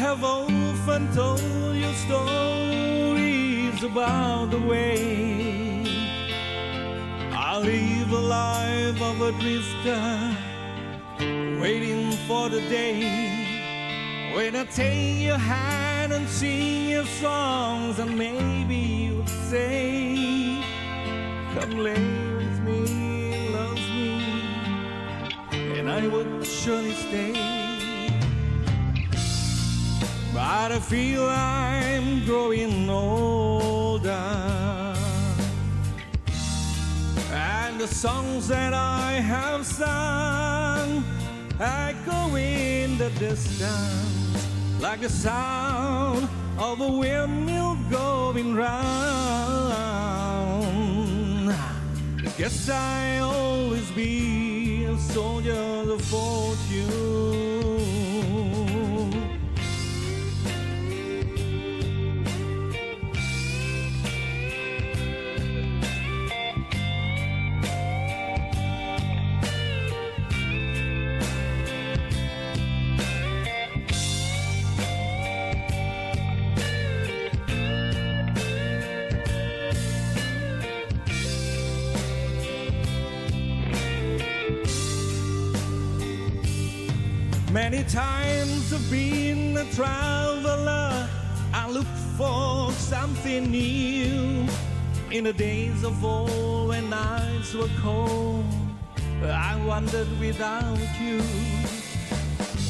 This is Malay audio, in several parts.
have often told you stories about the way I live a life of a drifter, waiting for the day when I take your hand and sing your songs, and maybe you'd say, come lay with me, love me, and I would surely stay. But I feel I'm growing older, and the songs that I have sung echo in the distance like the sound of a windmill going round. Guess I'll always be a soldier of fortune. Many times I've been a traveler, I looked for something new. In the days of old when nights were cold, I wandered without you.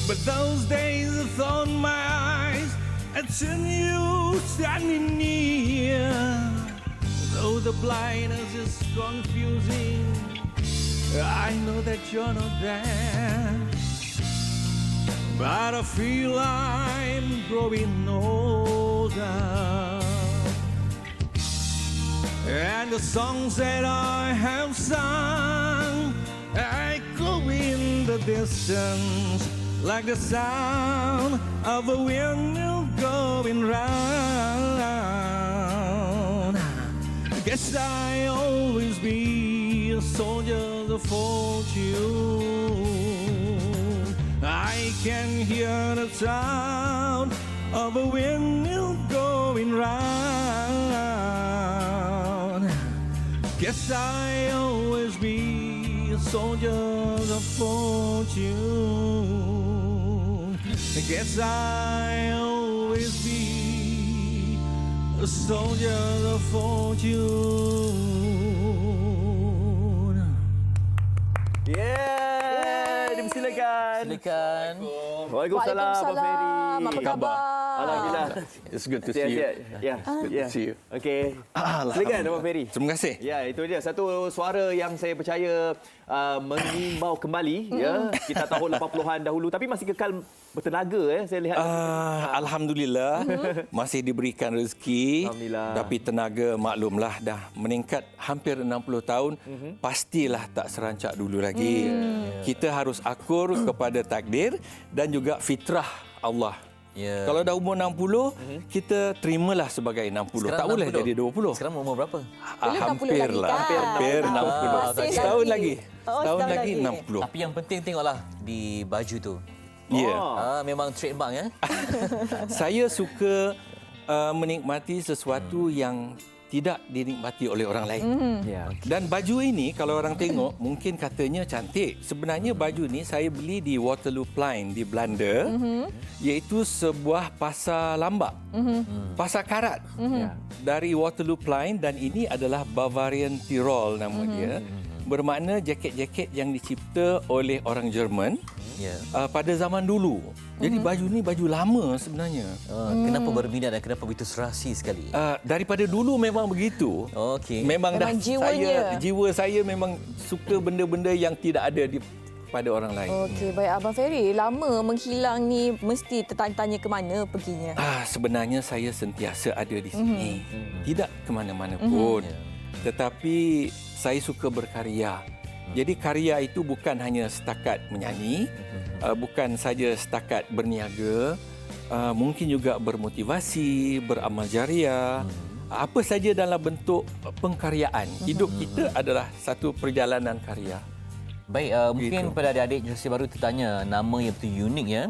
But those days I thought my eyes had seen you standing near. Though the blindness is confusing, I know that you're not there. But I feel I'm growing older, and the songs that I have sung echo in the distance like the sound of a windmill going round. Guess I'll always be a soldier of fortune. I can hear the sound of a windmill going round. Guess I'll always be a soldier of fortune. Guess I'll always be a soldier of fortune. Yeah, silakan. Silakan. Waalaikumsalam, Abang Ferry. Apa khabar? Alhamdulillah. It's good to see you. Ya, Good to see you. Okey. Silakan, Abang Ferry. Terima kasih. Ya, itu dia satu suara yang saya percaya mengimbau kembali ya kita tahun 80-an dahulu tapi masih kekal bertenaga saya lihat. Alhamdulillah masih diberikan rezeki. Alhamdulillah. Tapi tenaga maklumlah dah meningkat hampir 60 tahun, pastilah tak serancak dulu lagi. Kita harus akur kepada takdir dan juga fitrah Allah. Ya. Kalau dah umur 60, kita terimalah sebagai 60. Sekarang tak boleh 60. jadi 20. Sekarang umur berapa? Hampirlah. Hampir 60. Masih Setahun lagi. lagi. Oh, Setahun setahun lagi lagi. 60. Tapi yang penting tengoklah di baju tu. Ya. Memang trademark ya. Saya suka menikmati sesuatu yang tidak dinikmati oleh orang lain. Ya. Dan baju ini kalau orang tengok mungkin katanya cantik. Sebenarnya baju ni saya beli di Waterlooplein di Belanda, iaitu sebuah pasar lambak. Pasar karat. Ya. Dari Waterlooplein, dan ini adalah Bavarian Tirol nama dia. Bermakna jaket-jaket yang dicipta oleh orang Jerman Ya. pada zaman dulu. Jadi baju ni baju lama sebenarnya. Kenapa berminat dan kenapa begitu serasi sekali? Daripada dulu memang begitu. Okey. Memang dah jiwanya. jiwa saya memang suka benda-benda yang tidak ada pada orang lain. Okey, baik Abang Ferry. Lama menghilang ni mesti tertanya-tanya ke mana perginya? Sebenarnya saya sentiasa ada di sini. Tidak ke mana-mana pun. Tetapi saya suka berkarya. Jadi karya itu bukan hanya setakat menyanyi, bukan saja setakat berniaga, mungkin juga bermotivasi, beramal jariah, apa saja dalam bentuk pengkaryaan. Hidup kita adalah satu perjalanan karya. Baik, mungkin pada adik-adik generasi baru tertanya nama yang betul unik ya.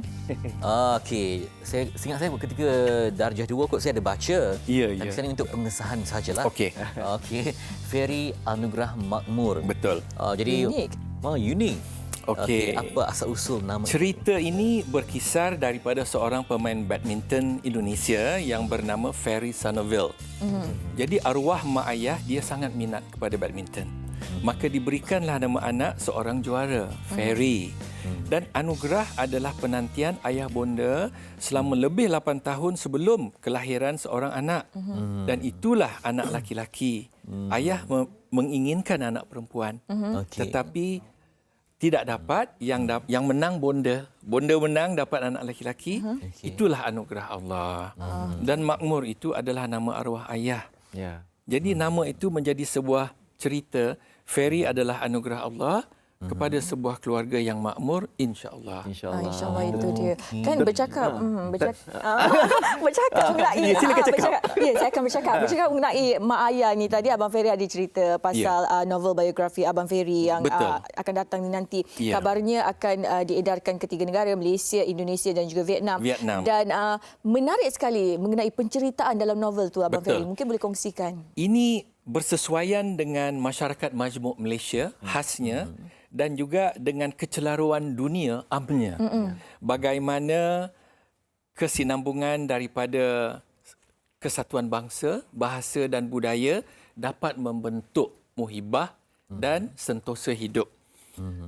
Okey, saya ingat saya ketika darjah 2 kot saya ada baca. Ya, Tapi ya. sekarang untuk pengesahan sajalah. Okey. Okey, Ferry Anugerah Makmur. Betul. Jadi Unik. Unik. Okey. Apa asal usul nama itu? Cerita ini berkisar daripada seorang pemain badminton Indonesia yang bernama Ferry Sanoville. Jadi arwah mak ayah dia sangat minat kepada badminton. Maka diberikanlah nama anak seorang juara, Ferry. Dan anugerah adalah penantian ayah bonda selama lebih 8 tahun sebelum kelahiran seorang anak. Dan itulah anak laki-laki. Ayah menginginkan anak perempuan. Okey. Tetapi tidak dapat, yang menang bonda. Bonda menang dapat anak lelaki. Itulah anugerah Allah. Dan Makmur itu adalah nama arwah ayah. Ya. Jadi nama itu menjadi sebuah cerita. Ferry adalah anugerah Allah kepada sebuah keluarga yang makmur, insya-Allah. InsyaAllah. InsyaAllah itu dia. Kan bercakap bercakap mengenai Ya, silakan cakap. Ya, saya akan bercakap mengenai mak ayah ni. Tadi Abang Ferry ada cerita pasal novel biografi Abang Ferry yang akan datang ni nanti. Ya. Kabarnya akan diedarkan ke 3 negara, Malaysia, Indonesia dan juga Vietnam. Dan menarik sekali mengenai penceritaan dalam novel tu Abang Ferry. Mungkin boleh kongsikan. Ini bersesuaian dengan masyarakat majmuk Malaysia khasnya dan juga dengan kecelaruan dunia amnya. Bagaimana kesinambungan daripada kesatuan bangsa, bahasa dan budaya dapat membentuk muhibah dan sentosa hidup.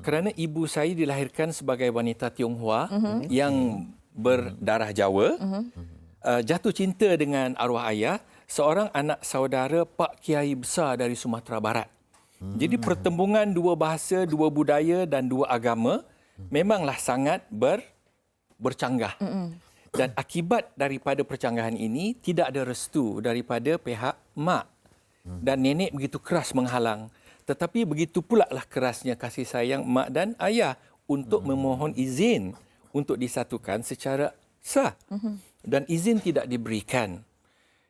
Kerana ibu saya dilahirkan sebagai wanita Tionghoa yang berdarah Jawa, jatuh cinta dengan arwah ayah, seorang anak saudara Pak Kiai besar dari Sumatera Barat. Jadi pertembungan dua bahasa, dua budaya dan dua agama memanglah sangat bercanggah. Dan akibat daripada percanggahan ini tidak ada restu daripada pihak mak. Dan nenek begitu keras menghalang. Tetapi begitu pula lah kerasnya kasih sayang mak dan ayah untuk memohon izin untuk disatukan secara sah. Dan izin tidak diberikan.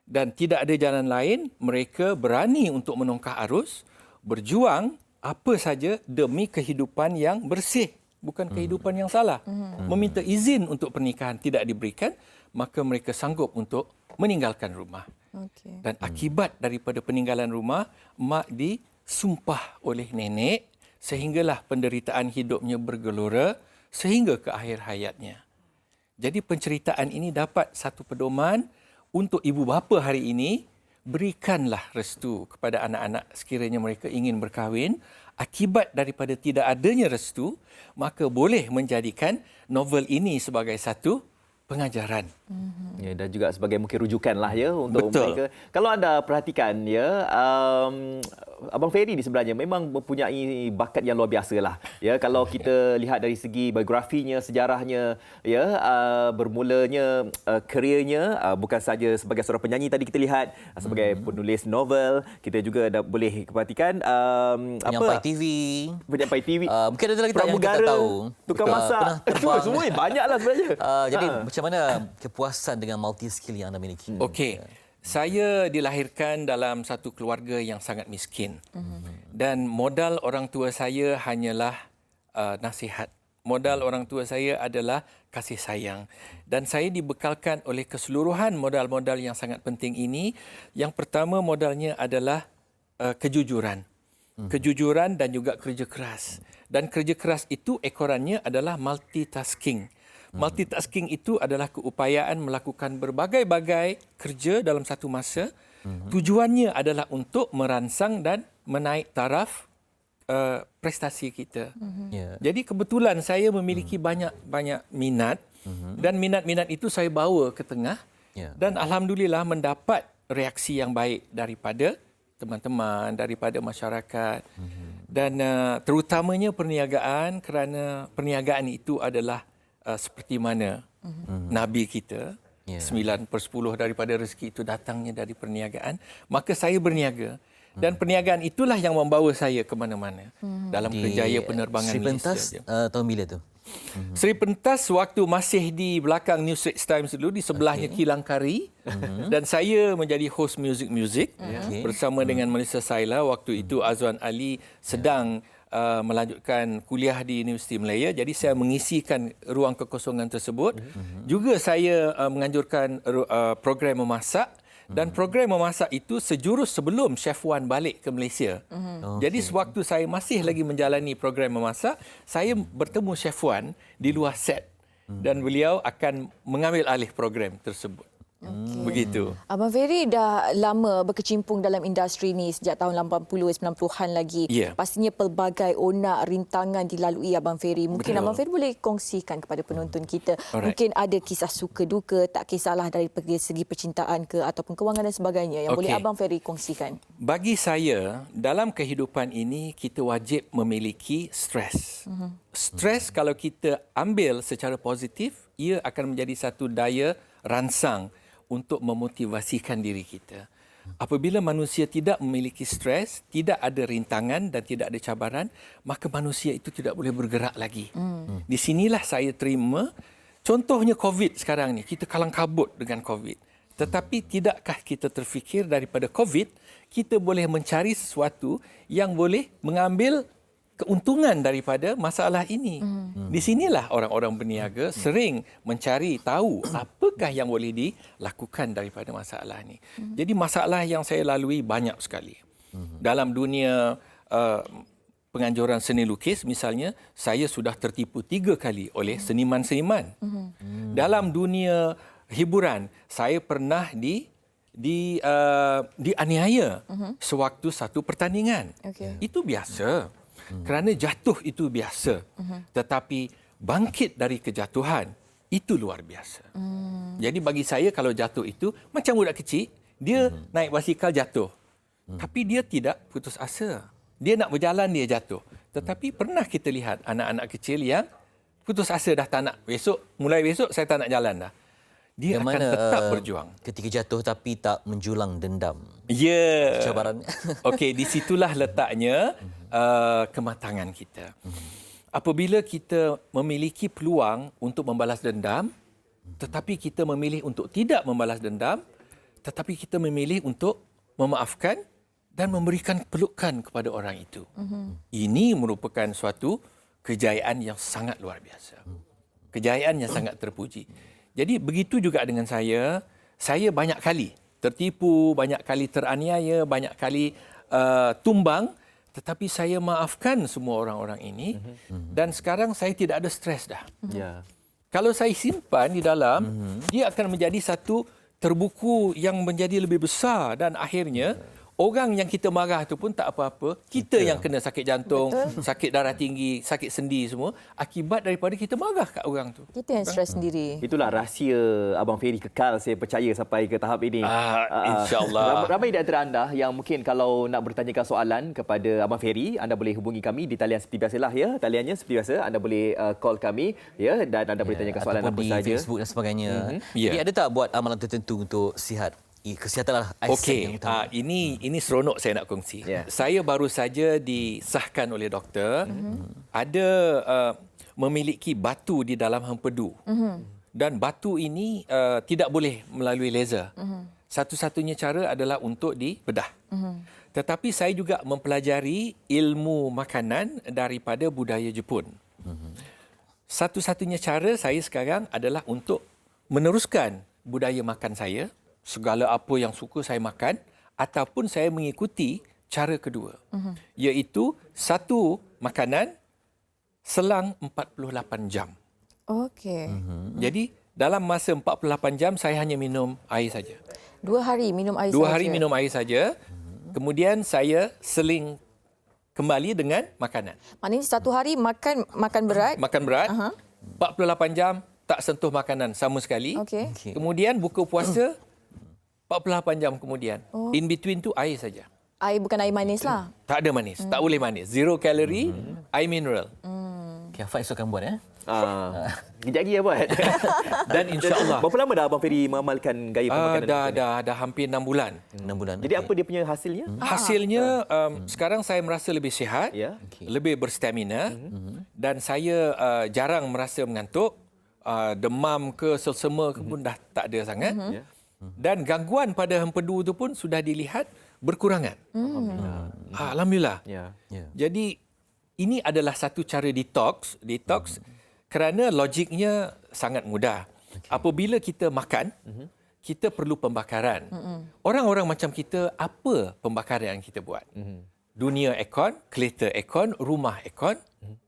Dan tidak ada jalan lain, mereka berani untuk menongkah arus, berjuang apa saja demi kehidupan yang bersih, bukan kehidupan yang salah. Meminta izin untuk pernikahan tidak diberikan, maka mereka sanggup untuk meninggalkan rumah. Dan akibat daripada peninggalan rumah, mak disumpah oleh nenek sehinggalah penderitaan hidupnya bergelora sehingga ke akhir hayatnya. Jadi penceritaan ini dapat satu pedoman untuk ibu bapa hari ini, berikanlah restu kepada anak-anak sekiranya mereka ingin berkahwin. Akibat daripada tidak adanya restu, maka boleh menjadikan novel ini sebagai satu pengajaran. Ya, dan juga sebagai mungkin rujukan lah ya untuk Betul. mereka. Kalau anda perhatikan ya, Abang Ferry ni sebenarnya memang mempunyai bakat yang luar biasa lah. Ya, kalau kita lihat dari segi biografinya, sejarahnya, ya, bermulanya kerjanya bukan saja sebagai seorang penyanyi tadi kita lihat, sebagai penulis novel, kita juga boleh perhatikan Penyampai TV. penyampai TV, Mungkin ada lagi tak yang kita pramugara, tahu. tukang masak. Pernah terbang. Semua banyaklah sebenarnya. Jadi macam mana kepuasan dengan multi skill yang anda miliki? Okey. Saya dilahirkan dalam satu keluarga yang sangat miskin. Dan modal orang tua saya hanyalah nasihat. Modal orang tua saya adalah kasih sayang. Dan saya dibekalkan oleh keseluruhan modal-modal yang sangat penting ini. Yang pertama modalnya adalah kejujuran. Kejujuran dan juga kerja keras. Dan kerja keras itu ekorannya adalah multitasking. Multitasking itu adalah keupayaan melakukan berbagai-bagai kerja dalam satu masa. Tujuannya adalah untuk merangsang dan menaik taraf prestasi kita. Jadi kebetulan saya memiliki banyak minat dan minat-minat itu saya bawa ke tengah dan alhamdulillah mendapat reaksi yang baik daripada teman-teman, daripada masyarakat. Dan terutamanya perniagaan, kerana perniagaan itu adalah seperti mana Nabi kita, 9/10 daripada rezeki itu datangnya dari perniagaan, maka saya berniaga. Dan perniagaan itulah yang membawa saya ke mana-mana dalam kerjaya penerbangan Sri Pentas Malaysia. tahun bila tu? Sri Pentas waktu masih di belakang New Straits Times dulu, di sebelahnya Kilang Kari. Dan saya menjadi host music bersama dengan Melissa Saila. Waktu itu Azwan Ali sedang melanjutkan kuliah di Universiti Malaya. Jadi saya mengisikan ruang kekosongan tersebut. Juga saya menganjurkan program memasak. Dan program memasak itu sejurus sebelum Chef Wan balik ke Malaysia. Jadi sewaktu saya masih lagi menjalani program memasak, saya bertemu Chef Wan di luar set. Dan beliau akan mengambil alih program tersebut. Begitu. Abang Ferry dah lama berkecimpung dalam industri ni sejak tahun 80 90-an lagi. Yeah. Pastinya pelbagai onak rintangan dilalui Abang Ferry. Mungkin Betul. Abang Ferry boleh kongsikan kepada penonton kita. Alright. Mungkin ada kisah suka duka, tak kisahlah dari segi percintaan ke ataupun kewangan dan sebagainya yang boleh Abang Ferry kongsikan. Bagi saya, dalam kehidupan ini kita wajib memiliki stres. Stres kalau kita ambil secara positif, ia akan menjadi satu daya rangsang untuk memotivasikan diri kita. Apabila manusia tidak memiliki stres, tidak ada rintangan dan tidak ada cabaran, maka manusia itu tidak boleh bergerak lagi. Di sinilah saya terima, contohnya COVID sekarang ni, kita kalang kabut dengan COVID. Tetapi tidakkah kita terfikir daripada COVID, kita boleh mencari sesuatu yang boleh mengambil keuntungan daripada masalah ini. Di sinilah orang-orang berniaga sering mencari tahu apakah yang boleh dilakukan daripada masalah ini. Jadi masalah yang saya lalui banyak sekali. Dalam dunia penganjuran seni lukis misalnya, saya sudah tertipu 3 kali oleh seniman-seniman. Dalam dunia hiburan, saya pernah dianiaya sewaktu satu pertandingan. Itu biasa. Kerana jatuh itu biasa. Tetapi bangkit dari kejatuhan itu luar biasa. Jadi bagi saya kalau jatuh itu macam budak kecil, dia naik basikal jatuh. Tapi dia tidak putus asa. Dia nak berjalan, dia jatuh. Tetapi pernah kita lihat anak-anak kecil yang putus asa dah tak nak. Mulai besok saya tak nak jalan dah. Dia yang akan mana, tetap berjuang. Ketika jatuh tapi tak menjulang dendam. Ya. Cabarannya. Okey, di situlah letaknya kematangan kita. Apabila kita memiliki peluang untuk membalas dendam, tetapi kita memilih untuk tidak membalas dendam, tetapi kita memilih untuk memaafkan dan memberikan pelukan kepada orang itu. Ini merupakan suatu kejayaan yang sangat luar biasa. Kejayaan yang sangat terpuji. Jadi begitu juga dengan saya. Saya banyak kali tertipu, banyak kali teraniaya, banyak kali tumbang, tetapi saya maafkan semua orang-orang ini dan sekarang saya tidak ada stres dah. Kalau saya simpan di dalam, dia akan menjadi satu terbuku yang menjadi lebih besar dan akhirnya orang yang kita marah itu pun tak apa-apa. Kita yang kena sakit jantung, sakit darah tinggi, sakit sendi semua akibat daripada kita marah kat orang tu. Kita yang stres sendiri. Itulah rahsia Abang Ferry kekal, saya percaya, sampai ke tahap ini. InsyaAllah. Ramai di antara anda yang mungkin kalau nak bertanyakan soalan kepada Abang Ferry, anda boleh hubungi kami di talian seperti biasalah ya. Taliannya seperti biasa, anda boleh call kami ya, dan anda boleh tanyakan soalan apa di saja. Facebook dan sebagainya. Ya. Jadi ada tak buat amalan tertentu untuk sihat? Kesihatanlah Okey, ini seronok saya nak kongsi. Saya baru saja disahkan oleh doktor ada memiliki batu di dalam hempedu. Dan batu ini tidak boleh melalui laser. Satu-satunya cara adalah untuk dibedah. Tetapi saya juga mempelajari ilmu makanan daripada budaya Jepun. Satu-satunya cara saya sekarang adalah untuk meneruskan budaya makan saya. Segala apa yang suka saya makan, ataupun saya mengikuti cara kedua, iaitu satu makanan selang 48 jam. Okey. Jadi dalam masa 48 jam saya hanya minum air saja. 2 hari minum air 2 saja. hari minum air saja. Kemudian saya seling kembali dengan makanan. Maknanya 1 hari makan berat. Makan berat. 48 jam tak sentuh makanan sama sekali. Okey. Kemudian buka puasa 48 jam kemudian. In between tu air saja. Air bukan air manis lah. Tak ada manis. Tak boleh manis. 0 kalori, air mineral. Okay, Faiz akan buat Kejap lagi ya buat. Dan insya-Allah. Berapa lama dah Abang Ferry mengamalkan gaya pemakanan? Dah hampir 6 bulan. 6 bulan. Jadi apa dia punya hasilnya? Hasilnya sekarang saya merasa lebih sihat, lebih berstamina dan saya jarang merasa mengantuk. Demam ke selsema ke pun dah tak ada sangat. Dan gangguan pada hempedu itu pun sudah dilihat berkurangan. Alhamdulillah. Jadi ini adalah satu cara detox kerana logiknya sangat mudah. Apabila kita makan, kita perlu pembakaran. Orang-orang macam kita, apa pembakaran yang kita buat? Dunia aircon, kereta aircon, rumah aircon,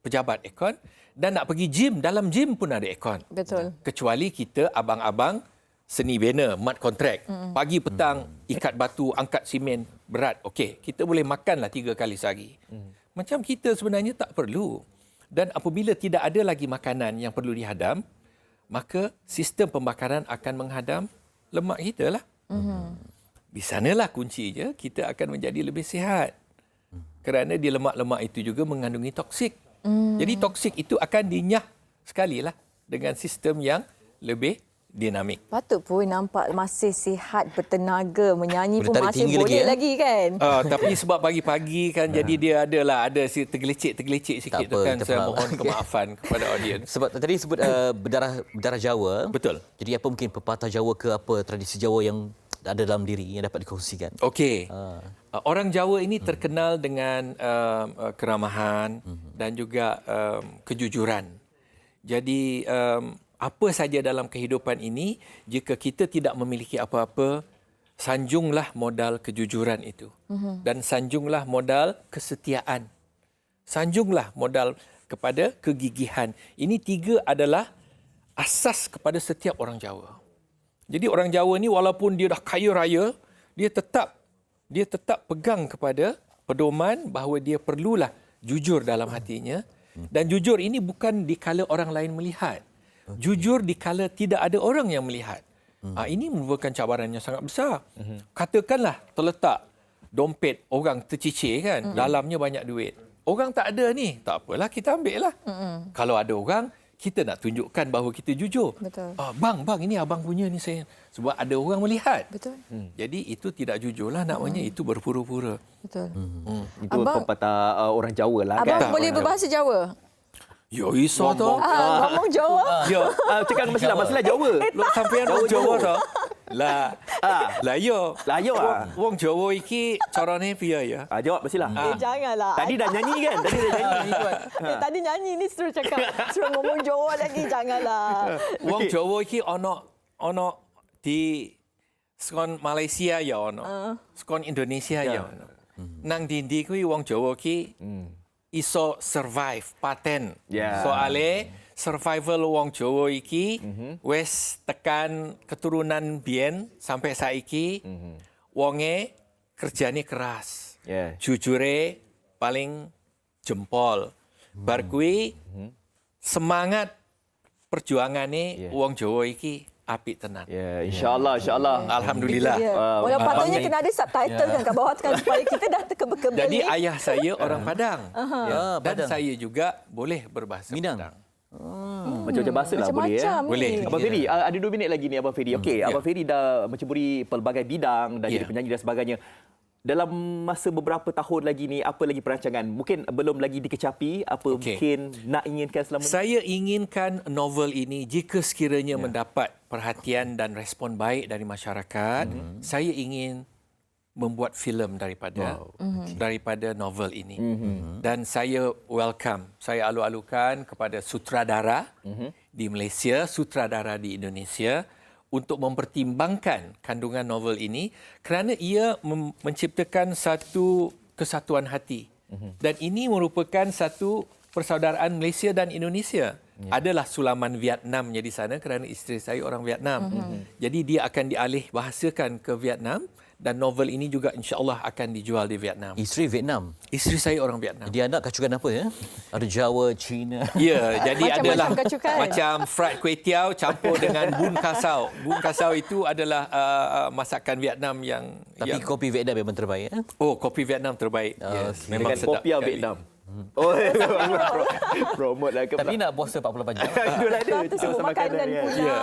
pejabat aircon, dan nak pergi gym, dalam gym pun ada aircon. Betul. Kecuali kita abang-abang seni bina, mud contract. Pagi petang ikat batu, angkat simen berat. Okey, kita boleh makanlah 3 kali sehari. Macam kita sebenarnya tak perlu. Dan apabila tidak ada lagi makanan yang perlu dihadam, maka sistem pembakaran akan menghadam lemak kita lah. Di sanalah kuncinya kita akan menjadi lebih sihat. Kerana di lemak-lemak itu juga mengandungi toksik. Jadi toksik itu akan dinyah sekali lah dengan sistem yang lebih dinamik. Patut pun nampak masih sihat, bertenaga, menyanyi pun Bertarik masih tinggi boleh lagi, lagi kan. Tapi sebab pagi-pagi kan jadi dia ada si tergelicik sikit tu kan. Saya mohon kemaafan kepada audiens. Sebab tadi sebut berdarah Jawa. Betul. Jadi apa mungkin pepatah Jawa ke apa tradisi Jawa yang ada dalam diri yang dapat dikongsikan? Okey. Orang Jawa ini terkenal dengan keramahan dan juga kejujuran. Jadi apa saja dalam kehidupan ini, jika kita tidak memiliki apa-apa, sanjunglah modal kejujuran itu. Dan sanjunglah modal kesetiaan. Sanjunglah modal kepada kegigihan. Ini 3 adalah asas kepada setiap orang Jawa. Jadi orang Jawa ni walaupun dia dah kaya raya, dia tetap pegang kepada pedoman bahawa dia perlulah jujur dalam hatinya. Dan jujur ini bukan dikala orang lain melihat. Jujur dikala tidak ada orang yang melihat. Ini merupakan cabaran yang sangat besar. Katakanlah terletak dompet orang tercicir kan, dalamnya banyak duit. Orang tak ada ni, tak apalah kita ambil lah. Kalau ada orang, kita nak tunjukkan bahawa kita jujur. Betul. Bang, ini abang punya ni saya. Sebab ada orang melihat. Betul. Jadi itu tidak jujur lah namanya, itu berpura-pura. Betul. Itu pepatah orang Jawa lah kan. Abang boleh berbahasa Jawa? Ya, iso tu. Ngomong Jawa. Ya, Cakap masalah Jawa. lo sampai orang Jawa tu. Lah yo. Lah yo ah. Wong Jawa iki carane piye ya? Jawab mestilah. Janganlah. Tadi dah nyanyi kan? Tadi nyanyi ni suruh cakap, suruh ngomong Jawa lagi, janganlah. Wong Jawa iki ono di skon Malaysia ya ono. Skon Indonesia ya ono. Nang dindi kuwi wong Jawa ki iso survive paten. Soale survival wong Jawa iki wis tekan keturunan biyen sampai saiki wonge kerjane keras. Jujure paling jempol. Bar kuwi semangat perjuangane wong Jawa iki apik tenan. Ya, insya-Allah. Alhamdulillah. Walau patutnya kena ada subtitle kan kat bawah kan supaya kita dah kebeli. Jadi ayah saya orang Padang. Dan Padang. saya juga boleh berbahasa Minang. Padang. Macam-macam bahasa lah boleh ya. Boleh. Abang Ferry, ada 2 minit lagi ni Abang Ferry. Okey, Abang Ferry dah menceburi pelbagai bidang dan jadi penyanyi dan sebagainya. Dalam masa beberapa tahun lagi ni, apa lagi perancangan? Mungkin belum lagi dikecapi, apa mungkin nak inginkan selama ni? Saya inginkan novel ini jika sekiranya mendapat perhatian dan respon baik dari masyarakat, saya ingin membuat filem daripada novel ini. Dan saya welcome, saya alu-alukan kepada sutradara di Malaysia, sutradara di Indonesia untuk mempertimbangkan kandungan novel ini kerana ia menciptakan satu kesatuan hati. Dan ini merupakan satu persaudaraan Malaysia dan Indonesia. Adalah sulaman Vietnamnya di sana kerana isteri saya orang Vietnam. Jadi dia akan dialih bahasakan ke Vietnam dan novel ini juga insya-Allah akan dijual di Vietnam. Isteri Vietnam. Isteri saya orang Vietnam. Dia anak kacukan apa ya? Ada Jawa, Cina. Ya, jadi Macam-macam adalah kacukan. macam fried kway teow campur dengan bun kasau. Bun kasau itu adalah masakan Vietnam yang Tapi kopi Vietnam memang terbaik ya? kopi Vietnam terbaik. Yes, memang Dengan sedap. kopi sekali. Vietnam. Promote lah ke. Tapi nak puasa 44 jam. Itulah dia. Itu semua makanan pula.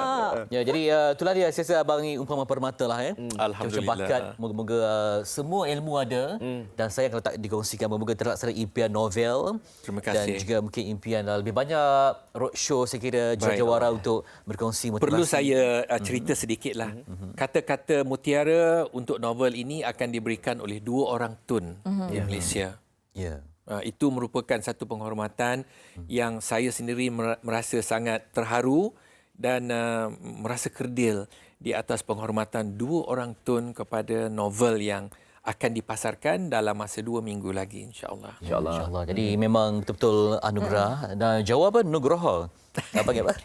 Ya, jadi itulah dia saya rasa abang ni umpama permata lah ya. Alhamdulillah. Macam bakat, moga-moga semua ilmu ada dan saya kalau tak dikongsikan moga terlaksana impian novel. Terima Dan kasih. juga mungkin impian lebih banyak roadshow saya kira jawara untuk berkongsi motivasi. Perlu saya cerita sedikitlah. Kata-kata mutiara untuk novel ini akan diberikan oleh 2 orang tun di Malaysia. Ya. Itu merupakan satu penghormatan yang saya sendiri merasa sangat terharu dan merasa kerdil di atas penghormatan 2 orang tun kepada novel yang akan dipasarkan dalam masa 2 minggu lagi, insya-Allah. InsyaAllah. Jadi memang betul-betul anugerah dan jawapan nugraha. Apa apa?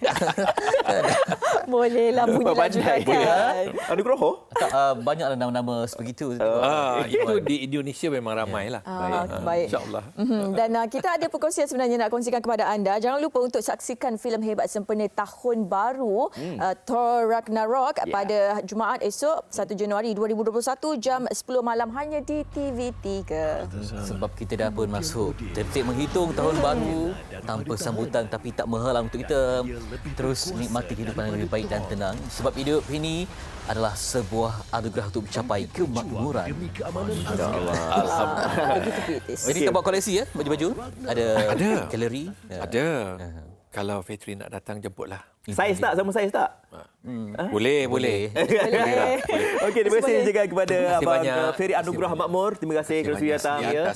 Bolehlah bunyi Pandai. lanjutan. Anugerah? Tak, banyaklah nama-nama sebegitu. Itu di Indonesia memang ramai lah. Baik. InsyaAllah. Dan kita ada perkongsian sebenarnya nak kongsikan kepada anda. Jangan lupa untuk saksikan filem hebat sempena Tahun Baru Thor Ragnarok pada Jumaat esok 1 Januari 2021 jam 10 malam hanya di TV3. Sebab kita dah pun masuk tertib menghitung tahun baru tanpa sambutan, tapi tak menghalang untuk kita terus nikmati kehidupan yang lebih baik dan tenang. Sebab hidup ini adalah sebuah anugerah untuk mencapai kemakmuran. Jadi kita buat koleksi ya, baju-baju? Ada galeri? Ada. Kalau Fitri nak datang, jemputlah. Saiz tak? Sama saiz tak? Boleh. Okey, terima kasih juga kepada Terima kasih Abang banyak. Ferry Anugerah Makmur. Terima kasih kerana sudi datang. Di atas